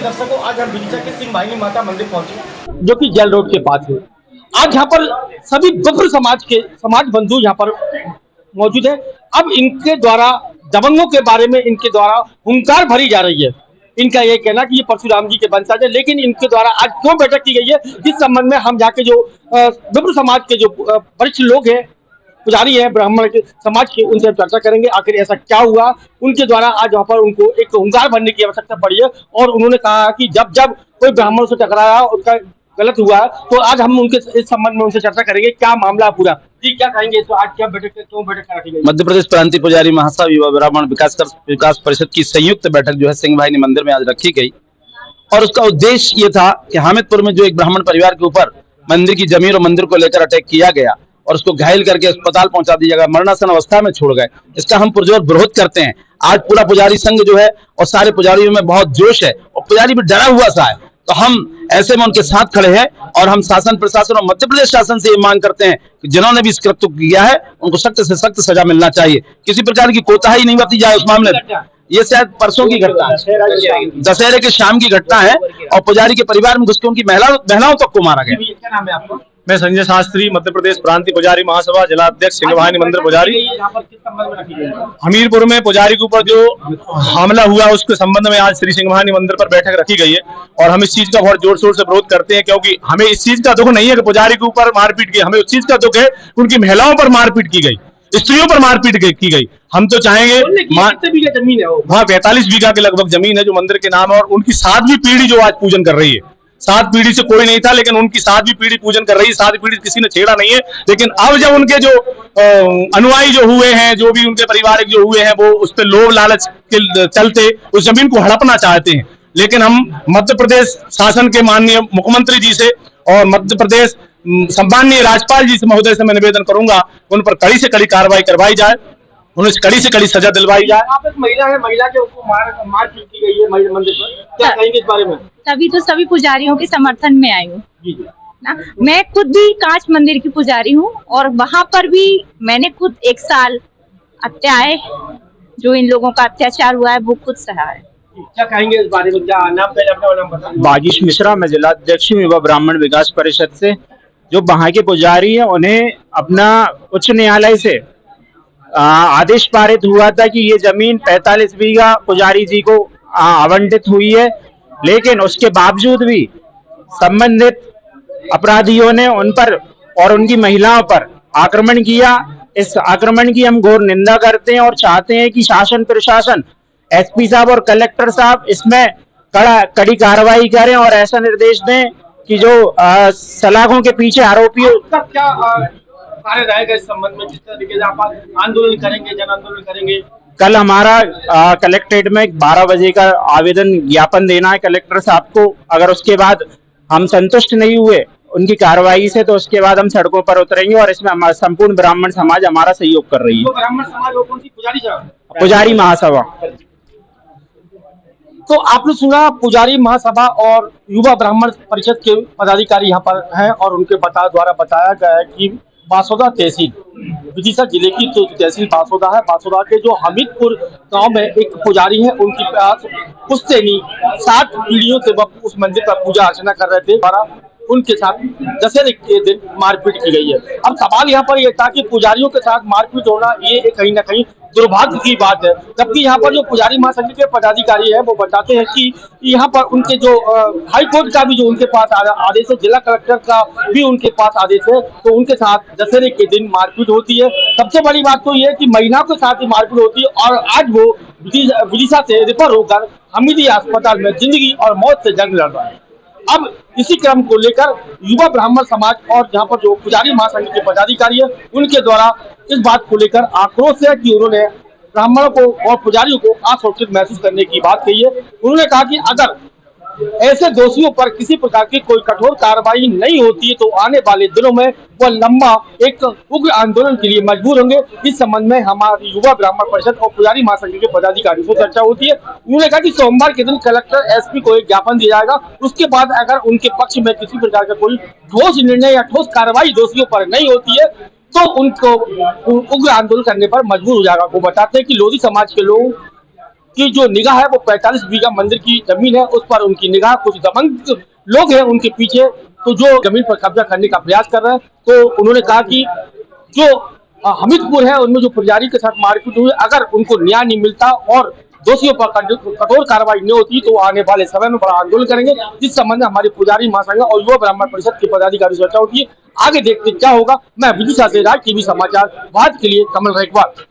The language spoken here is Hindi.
दर्शकों, आज हम विदिशा के सिंह वाहिनी माता मंदिर पहुंचे जो कि जेल रोड के पास है। आज यहाँ पर सभी विप्र समाज के समाज बंधु यहाँ पर मौजूद है। अब इनके द्वारा दबंगों के बारे में इनके द्वारा हुंकार भरी जा रही है। इनका ये कहना कि ये परशुराम जी के वंशज है, लेकिन इनके द्वारा आज क्यों बैठक की गई है, इस संबंध में हम जाके जो विप्र समाज के जो वरिष्ठ लोग हैं, पुजारी है ब्राह्मण के समाज के, उनसे चर्चा करेंगे आखिर ऐसा क्या हुआ। उनके द्वारा आज वहाँ पर उनको एक हुंकार भरने की आवश्यकता पड़ी है और उन्होंने कहा कि जब जब कोई ब्राह्मण से टकराया उसका गलत हुआ, तो आज हम उनके इस संबंध में उनसे चर्चा करेंगे क्या मामला पूरा। जी क्या कहेंगे, तो आज क्या बैठक क्यों बैठक रखी गई? मध्य प्रदेश प्रांतीय पुजारी महासभा युवा ब्राह्मण विकास परिषद की संयुक्त बैठक जो है सिंह वाहिनी मंदिर में आज रखी गई और उसका उद्देश्य ये था कि हामिदपुर में जो एक ब्राह्मण परिवार के ऊपर मंदिर की जमीन और मंदिर को लेकर अटैक किया गया और उसको घायल करके अस्पताल पहुंचा दिया गया, मरणासन अवस्था में छोड़ गए, इसका हम पुरजोर विरोध करते हैं। आज पूरा पुजारी संघ जो है और सारे पुजारियों में बहुत जोश है और पुजारी भी डरा हुआ सा है, तो हम ऐसे में उनके साथ खड़े हैं और हम शासन प्रशासन और मध्य प्रदेश शासन से ये मांग करते हैं कि जिन्होंने भी इस कृत्य किया है उनको सख्त से सख्त सजा मिलना चाहिए, किसी प्रकार की कोताही नहीं बरती जाए उस मामले में। ये शायद परसों की घटना है, दशहरे के शाम की घटना है और पुजारी के परिवार में घुस के उनकी महिलाओं तक को मारा गया। क्या नाम है आपका? मैं संजय शास्त्री, मध्य प्रदेश प्रांतीय पुजारी महासभा जिला अध्यक्ष सिंह वाहिनी मंदिर पुजारी। हमीरपुर में पुजारी के ऊपर जो हमला हुआ उसके संबंध में आज श्री सिंह वाहिनी मंदिर पर बैठक रखी गई है और हम इस चीज का बहुत जोर शोर से विरोध करते हैं, क्योंकि हमें इस चीज का दुख नहीं है कि पुजारी के ऊपर मारपीट की, हमें उस चीज का दुख है उनकी महिलाओं पर मारपीट की गई, स्त्रियों पर मारपीट की गई। हम तो चाहेंगे, जमीन है वहाँ 45 बीघा के लगभग जमीन है जो मंदिर के नाम है और उनकी 7वीं पीढ़ी जो आज पूजन कर रही है। 7 पीढ़ी से कोई नहीं था लेकिन उनकी 7वीं पीढ़ी पूजन कर रही है, 7वीं पीढ़ी किसी ने छेड़ा नहीं है। लेकिन अब जब उनके जो अनुयायी जो हुए हैं, जो भी उनके पारिवारिक जो हुए हैं, वो उस पर लोभ लालच के चलते उस जमीन को हड़पना चाहते हैं। लेकिन हम मध्य प्रदेश शासन के माननीय मुख्यमंत्री जी से और मध्य प्रदेश सम्माननीय राज्यपाल जी से महोदय से मैं निवेदन करूंगा उन पर कड़ी से कड़ी कार्रवाई करवाई जाए, उन्हें कड़ी से कड़ी सजा दिलवाई जाए। आप एक महिला है, महिला के ऊपर मारपीट की गई है मंदिर पर, क्या कहेंगे इस बारे में? तभी तो सभी पुजारियों के समर्थन में आई हूँ ना। मैं खुद भी कांच मंदिर की पुजारी हूँ और वहाँ पर भी मैंने खुद 1 साल जो इन लोगों का अत्याचार हुआ है वो खुद सहा है। क्या कहेंगे इस बारे में? क्या नाम, पहले अपना नाम बताएं। बाजिश मिश्रा, मैं जिला अध्यक्ष हूँ युवा ब्राह्मण विकास परिषद से। जो वहाँ के पुजारी है उन्हें अपना उच्च न्यायालय से आदेश पारित हुआ था कि ये जमीन 45 बीघा पुजारी जी को आवंटित हुई है, लेकिन उसके बावजूद भी संबंधित अपराधियों ने उन पर और उनकी महिलाओं पर आक्रमण किया। इस आक्रमण की हम घोर निंदा करते हैं और चाहते हैं कि शासन प्रशासन, एसपी साहब और कलेक्टर साहब इसमें कड़ी कार्रवाई करें और ऐसा निर्देश दें कि जो सलाखों के पीछे आरोपियों क्या कार्य रहेगा इस संबंध में, जिस तरीके से आप आंदोलन करेंगे, जन आंदोलन करेंगे? कल हमारा कलेक्ट्रेट में 12 बजे का आवेदन ज्ञापन देना है कलेक्टर साहब को। अगर उसके बाद हम संतुष्ट नहीं हुए उनकी कार्रवाई से तो उसके बाद हम सड़कों पर उतरेंगे और इसमें हमारा संपूर्ण ब्राह्मण समाज हमारा सहयोग कर रही है। तो ब्राह्मण समाज और कौन सी पुजारी महासभा। तो आपने सुना, पुजारी महासभा और युवा ब्राह्मण परिषद के पदाधिकारी यहाँ पर हैं और उनके द्वारा बताया गया है कि बासोदा तहसील, विदिशा जिले की जो तहसील बासोदा है, बासोदा के जो हमीदपुर गांव में एक पुजारी है, उनके पास पुश्तैनी 7 पीढ़ियों से वह उस मंदिर पर पूजा अर्चना कर रहे थे, द्वारा उनके साथ दशहरे के दिन मारपीट की गई है। अब सवाल यहाँ पर यह था कि पुजारियों के साथ मारपीट होना ये कहीं ना कहीं दुर्भाग्य की बात है, जबकि यहाँ पर जो पुजारी महासंघ के पदाधिकारी है वो बताते हैं कि यहाँ पर उनके जो हाई कोर्ट का भी जो उनके पास आदेश है, जिला कलेक्टर का भी उनके पास आदेश है, तो उनके साथ दशहरे के दिन मारपीट होती है। सबसे बड़ी बात तो ये है कि महिलाओं के साथ ही मारपीट होती है और आज वो विदिशा से रिफर होकर हमीदी अस्पताल में जिंदगी और मौत से जंग लड़ रहा है। अब इसी क्रम को लेकर युवा ब्राह्मण समाज और यहाँ पर जो पुजारी महासंघ के पदाधिकारी है उनके द्वारा इस बात को लेकर आक्रोश है कि उन्होंने ब्राह्मणों को और पुजारियों को असुरक्षित महसूस करने की बात कही है। उन्होंने कहा कि अगर ऐसे दोषियों पर किसी प्रकार की कोई कठोर कार्रवाई नहीं होती है तो आने वाले दिनों में वह लंबा एक उग्र आंदोलन के लिए मजबूर होंगे। इस संबंध में हमारी युवा ब्राह्मण परिषद और पुजारी महासंघ के पदाधिकारियों से चर्चा होती है। उन्होंने कहा कि सोमवार के दिन कलेक्टर एसपी को एक ज्ञापन दिया जाएगा, उसके बाद अगर उनके पक्ष में किसी प्रकार का कोई ठोस निर्णय या ठोस कार्रवाई दोषियों पर नहीं होती है तो उनको उग्र आंदोलन करने पर मजबूर हो जाएगा। वो बताते हैं कि लोधी समाज के लोग की जो निगाह है वो 45 बीघा मंदिर की जमीन है, उस पर उनकी निगाह। कुछ दबंग लोग हैं उनके पीछे, तो जो जमीन पर कब्जा करने का प्रयास कर रहे हैं। तो उन्होंने कहा कि जो हमीदपुर है उनमें जो पुजारी के साथ मारपीट हुई, अगर उनको न्याय नहीं मिलता और दोषियों पर कठोर कार्रवाई नहीं होती तो आने वाले समय में बड़ा आंदोलन करेंगे। जिस संबंध में हमारे पुजारी महासंघ और युवा ब्राह्मण परिषद के पदाधिकारी चर्चा होती है। आगे देखते क्या होगा। मैं विदिशा से राज टीवी समाचार भारत के लिए कमल रैकवार।